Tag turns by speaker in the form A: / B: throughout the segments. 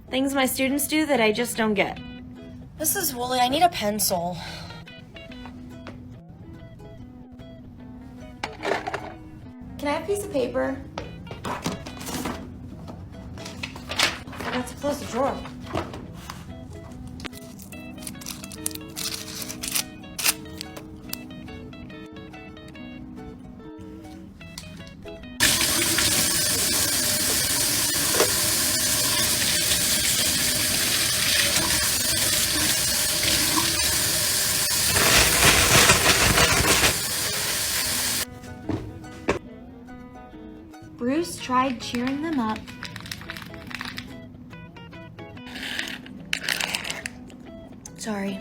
A: Things my students do that I just don't get.
B: Mrs. Woolley, I need a pencil. Can I have a piece of paper? I forgot to close the drawer.
A: Bruce tried cheering them up.
B: Sorry.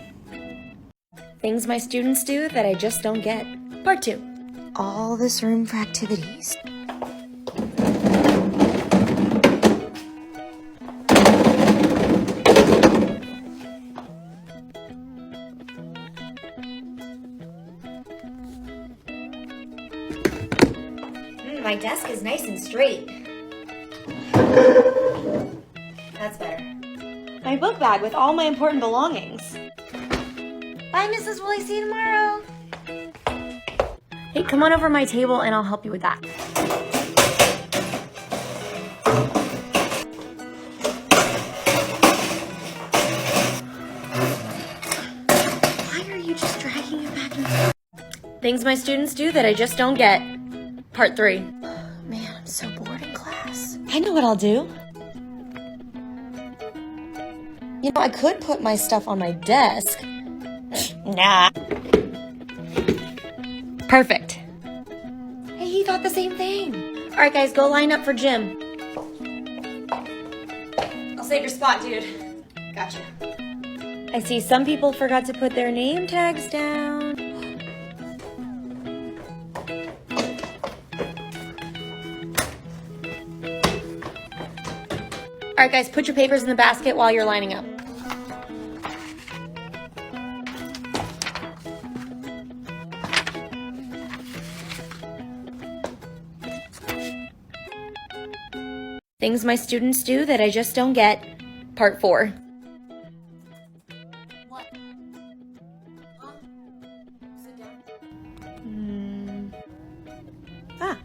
A: Things my students do that I just don't get. Part 2.
B: All this room for activities.
A: My desk is nice and straight. That's better. My book bag with all my important belongings. Bye, Mrs. Woolley. See you tomorrow. Hey, come on over my table and I'll help you with that. Why are you just dragging it back and forth? Things my students do that I just don't get. Part 3.
B: Man, I'm so bored in class.
A: I know what I'll do.
B: You know, I could put my stuff on my desk.
A: Nah. Perfect. Hey, he thought the same thing. All right, guys, go line up for gym. I'll save your spot, dude. Gotcha. I see some people forgot to put their name tags down. All right, guys, put your papers in the basket while you're lining up. Things my students do that I just don't get. Part 4.
B: What? Huh? Sit down.
A: Nah.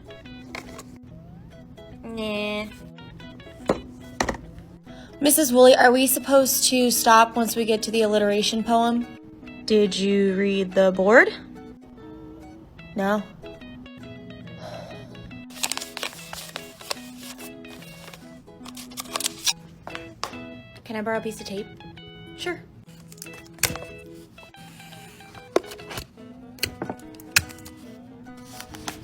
B: Mrs. Woolley, are we supposed to stop once we get to the alliteration poem?
A: Did you read the board?
B: No.
A: Can I borrow a piece of tape?
B: Sure.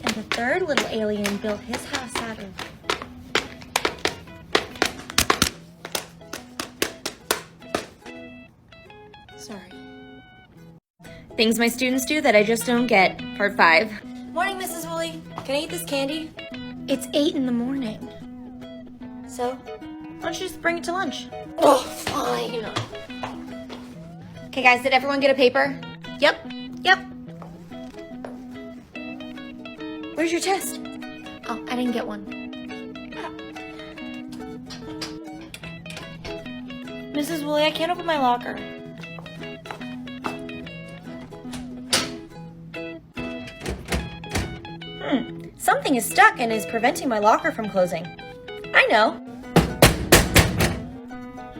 A: And the third little alien built his house out of...
B: Sorry.
A: Things my students do that I just don't get. Part 5.
B: Morning, Mrs. Woolley. Can I eat this candy?
A: It's 8 in the morning.
B: So?
A: Why don't you just bring it to lunch?
B: Oh, fine.
A: Okay, guys, did everyone get a paper? Yep. Where's your test? Oh, I didn't get one.
B: Mrs. Woolley, I can't open my locker.
A: Something is stuck and is preventing my locker from closing. I know.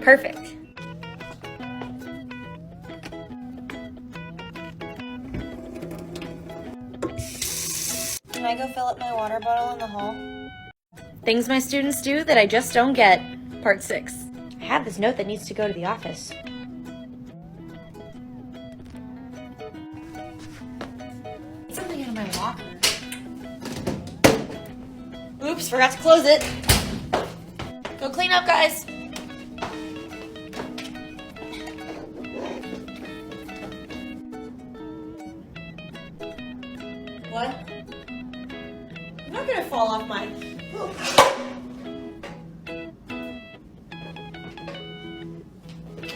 A: Perfect.
B: Can I go fill up my water bottle in the hall?
A: Things my students do that I just don't get. Part 6. I have this note that needs to go to the office.
B: Something out of my locker.
A: Oops, forgot to close it. Go clean up, guys.
B: What? I'm not gonna fall off my...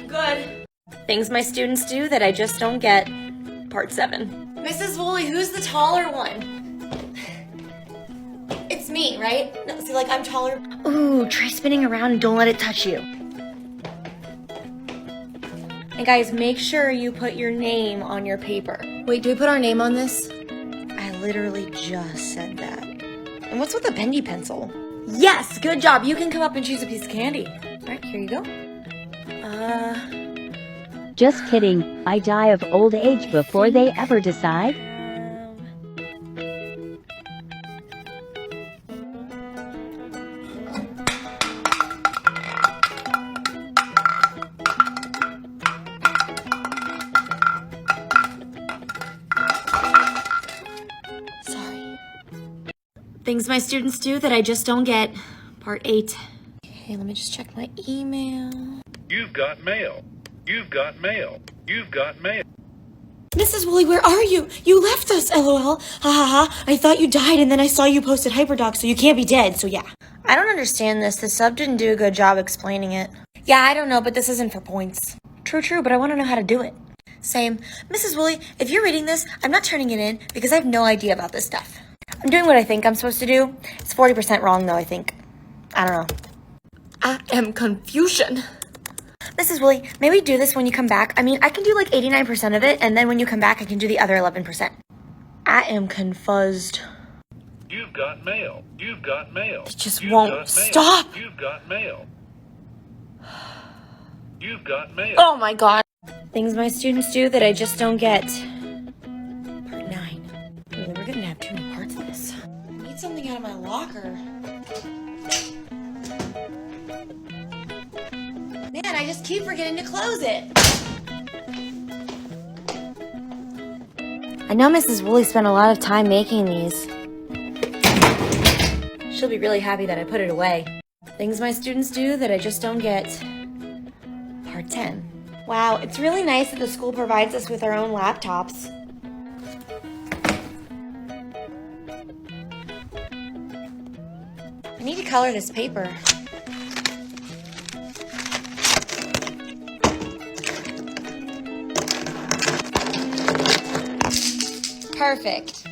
B: Good.
A: Things my students do that I just don't get. Part 7.
B: Mrs. Woolley, who's the taller one? It's me, right? No, see, like, I'm taller.
A: Ooh, try spinning around and don't let it touch you. And guys, make sure you put your name on your paper.
B: Wait, do we put our name on this?
A: I literally just said that. And what's with the bendy pencil? Yes, good job. You can come up and choose a piece of candy. All right, here you go.
C: Just kidding. I die of old age before they ever decide.
A: Sorry. Things my students do that I just don't get. Part 8. Okay, let me just check my email.
D: You've got mail. You've got mail. You've got mail.
A: Mrs. Woolley, where are you? You left us, LOL. Ha ha ha. I thought you died and then I saw you posted Hyperdog, so you can't be dead, so yeah. I don't understand this. The sub didn't do a good job explaining it. Yeah, I don't know, but this isn't for points. True, but I want to know how to do it. Same. Mrs. Woolley, if you're reading this, I'm not turning it in because I have no idea about this stuff. I'm doing what I think I'm supposed to do. It's 40% wrong, though, I think. I don't know. I am confusion. Mrs. Woolley, maybe do this when you come back. I mean, I can do like 89% of it, and then when you come back, I can do the other 11%. I am confused.
D: You've got mail. You've got mail.
A: It just
D: You've
A: won't
D: got mail.
A: stop.
D: You've got mail. You've got mail.
A: Oh my god. Things my students do that I just don't get. Part 9. Really, we're gonna have too many parts of this. I need something out of my locker. Man, I just keep forgetting to close it. I know Mrs. Woolley spent a lot of time making these. She'll be really happy that I put it away. Things my students do that I just don't get. Part 10. Wow, it's really nice that the school provides us with our own laptops. I need to color this paper. Perfect.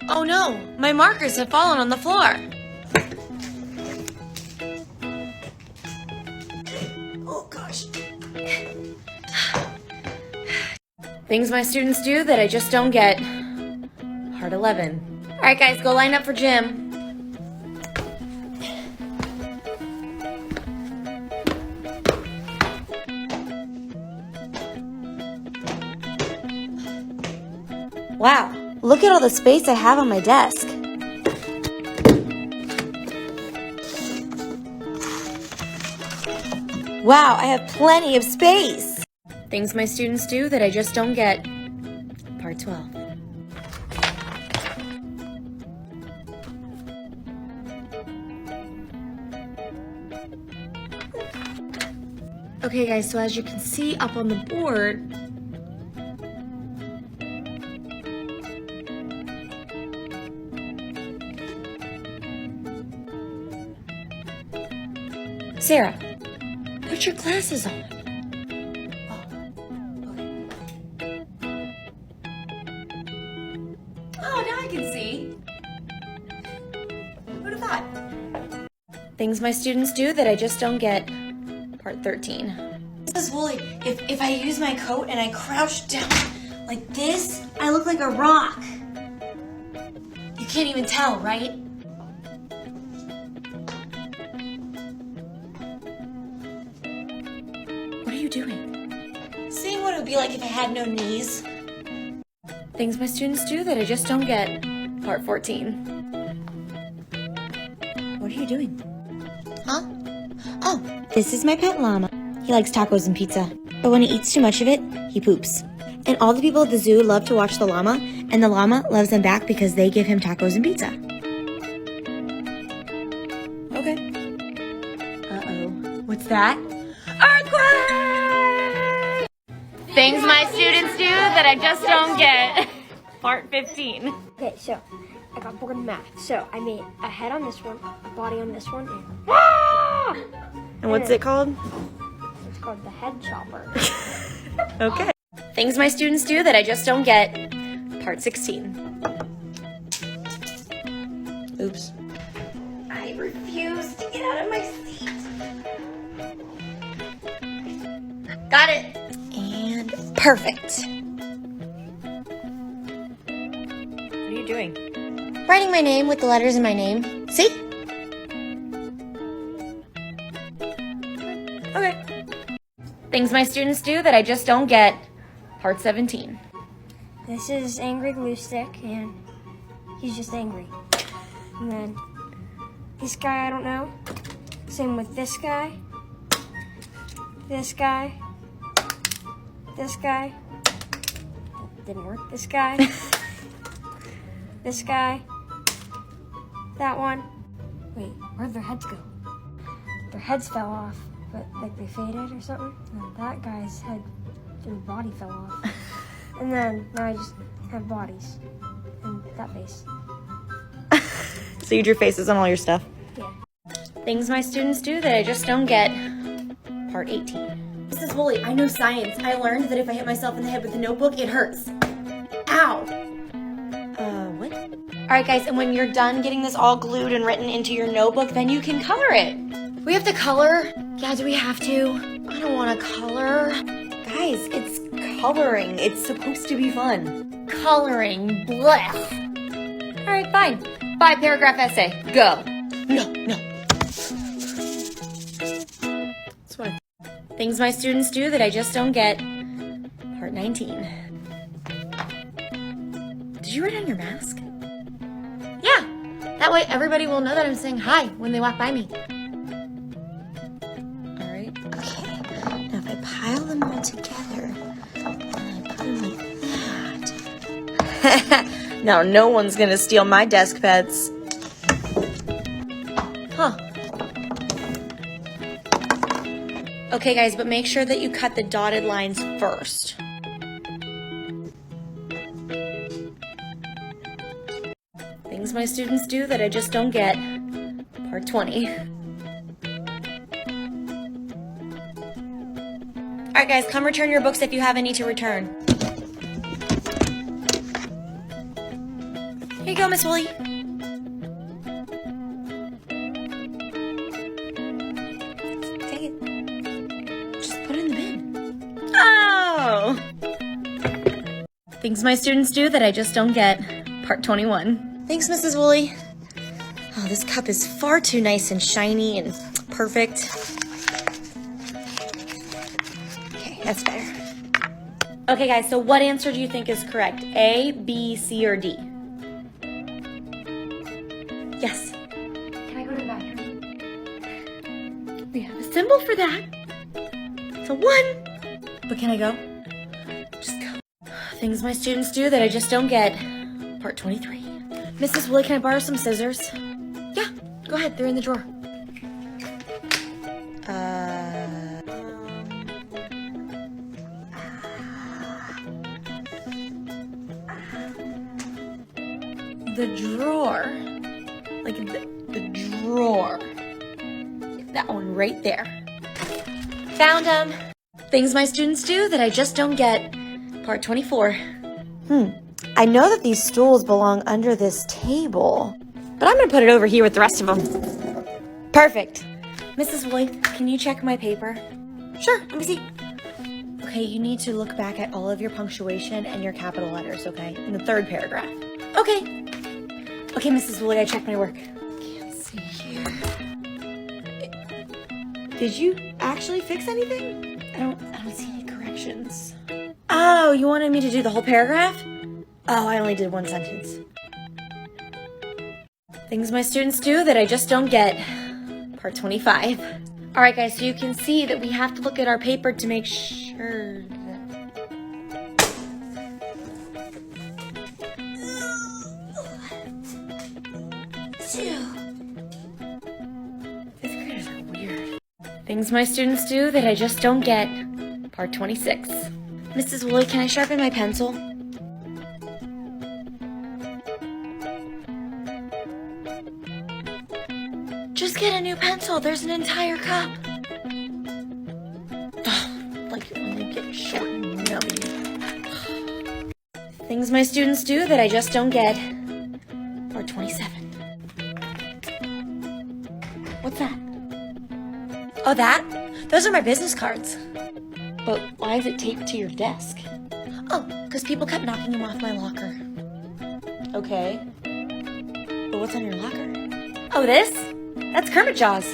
A: Oh no, my markers have fallen on the floor. Oh gosh. Things my students do that I just don't get. Part 11. All right, guys, go line up for gym. Wow, look at all the space I have on my desk. Wow, I have plenty of space. Things my students do that I just don't get. Part 12. Okay guys, so as you can see up on the board, Sarah, put your glasses on. Oh, now I can see. Who'd have thought? Things my students do that I just don't get. Part 13. Mrs. Woolley, if I use my coat and I crouch down like this, I look like a rock. You can't even tell, right? What are you doing? Seeing what it would be like if I had no knees. Things my students do that I just don't get. Part 14. What are you doing? Huh? Oh, this is my pet llama. He likes tacos and pizza, but when he eats too much of it, he poops. And all the people at the zoo love to watch the llama, and the llama loves them back because they give him tacos and pizza. Okay. Uh-oh. What's that? Earthquake! Things my students do that I just don't get. Part 15.
E: Okay, so I got bored of math. So I made a head on this one, a body on this one,
A: And what's it called?
E: it's called the head chopper.
A: Okay. Things my students do that I just don't get. Part 16. Oops. I refuse to get out of my seat. Got it.
B: And perfect.
A: What are you doing?
B: Writing my name with the letters in my name. See?
A: Okay. Things my students do that I just don't get. Part 17.
E: This is Angry Glue Stick, and he's just angry. And then this guy, I don't know. Same with this guy. This guy. This guy. That didn't work. This guy. This guy. That one. Wait, where'd their heads go? Their heads fell off, but like they faded or something. And that guy's head and body fell off. And then now I just have bodies and that face.
A: So you drew faces on all your stuff?
E: Yeah.
A: Things my students do that I just don't get. Part 18. Mrs. Woolley, I know science. I learned that if I hit myself in the head with a notebook, it hurts. Ow. What? All right, guys, and when you're done getting this all glued and written into your notebook, then you can color it.
B: We have to color? Yeah, do we have to? I don't want to color.
A: Guys, it's coloring. It's supposed to be fun.
B: Coloring, blech.
A: All right, fine. 5-paragraph essay. Go.
B: No.
A: That's what Things my students do that I just don't get. Part 19. Did you write on your mask?
B: Yeah, that way everybody will know that I'm saying hi when they walk by me.
A: All right.
B: Okay, now if I pile them all together, and I put them like that.
A: Now, no one's gonna steal my desk pets.
B: Huh.
A: Okay, guys, but make sure that you cut the dotted lines first. Things my students do that I just don't get. Part 20. All right, guys, come return your books if you have any to return. Here you go, Miss Woolley. Take it. Just put it in the bin. Oh! Things my students do that I just don't get. Part 21.
B: Thanks, Mrs. Woolley. Oh, this cup is far too nice and shiny and perfect. Okay, that's better.
A: Okay, guys, so what answer do you think is correct? A, B, C, or D? Yes.
E: Can I go to the bathroom?
A: We have a symbol for that. It's a 1. But can I go? Just go. Things my students do that I just don't get. Part 23. Mrs. Woolley, can I borrow some scissors?
B: Yeah, go ahead. They're in the drawer.
A: The drawer. Like the drawer. That one right there. Found them. Things my students do that I just don't get. Part 24.
B: I know that these stools belong under this table, but I'm gonna put it over here with the rest of them. Perfect.
A: Mrs. Woolley, can you check my paper?
B: Sure, let me see.
A: Okay, you need to look back at all of your punctuation and your capital letters, okay? In the 3rd paragraph.
B: Okay.
A: Okay, Mrs. Woolley, I checked my work.
B: Can't see here.
A: Did you actually fix anything? I don't see any corrections. Oh, you wanted me to do the whole paragraph? Oh, I only did 1 sentence. Things my students do that I just don't get. Part 25. All right, guys, so you can see that we have to look at our paper to make sure that... Fifth graders are weird. Things my students do that I just don't get. Part 26. Mrs. Woolley, can I sharpen my pencil? Just get a new pencil. There's an entire cup. Like it when they get short and nummy. Things my students do that I just don't get. Part 27. What's that?
B: Oh, that? Those are my business cards. But why is it taped to your desk? Oh, because people kept knocking him off my locker. Okay. But what's on your locker? Oh, this? That's Kermit Jaws.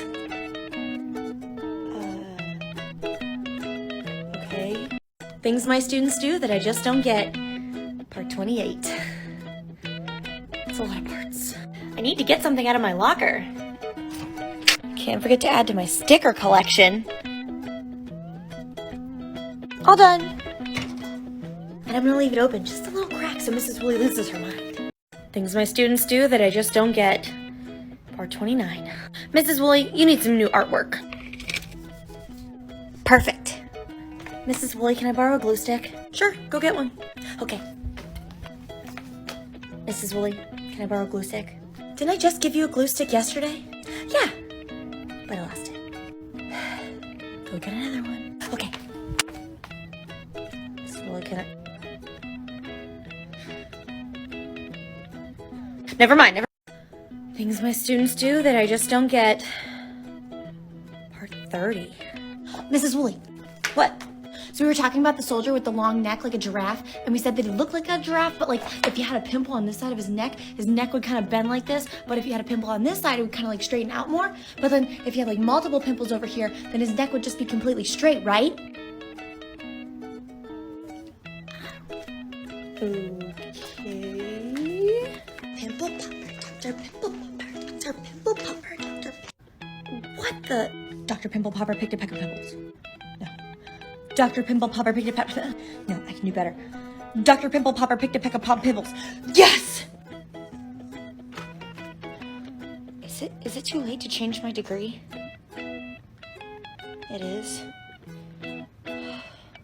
B: Okay. Things my students do that I just don't get. Part 28. That's a lot of parts. I need to get something out of my locker. Can't forget to add to my sticker collection. All done. And I'm gonna leave it open just a little crack so Mrs. Woolley loses her mind. Things my students do that I just don't get. Part 29. Mrs. Woolley, you need some new artwork. Perfect. Mrs. Woolley, can I borrow a glue stick? Sure, go get one. Okay. Mrs. Woolley, can I borrow a glue stick? Didn't I just give you a glue stick yesterday? Yeah, but I lost it. Go get another one. Okay. Mrs. Woolley, can I... Never mind. Things my students do that I just don't get. Part 30. Mrs. Woolley. What? So we were talking about the soldier with the long neck like a giraffe, and we said that he looked like a giraffe, but like if he had a pimple on this side of his neck would kind of bend like this, but if he had a pimple on this side, it would kind of like straighten out more. But then if he had like multiple pimples over here, then his neck would just be completely straight, right? Okay. Pimple popper, Dr. Pimple popper, Dr. Pimple popper, Dr. What the? Dr. Pimple popper picked a peck of pimples. No. Dr. Pimple popper picked a peck of... No, I can do better. Dr. Pimple popper picked a peck of pimples. Yes! Is it too late to change my degree? It is.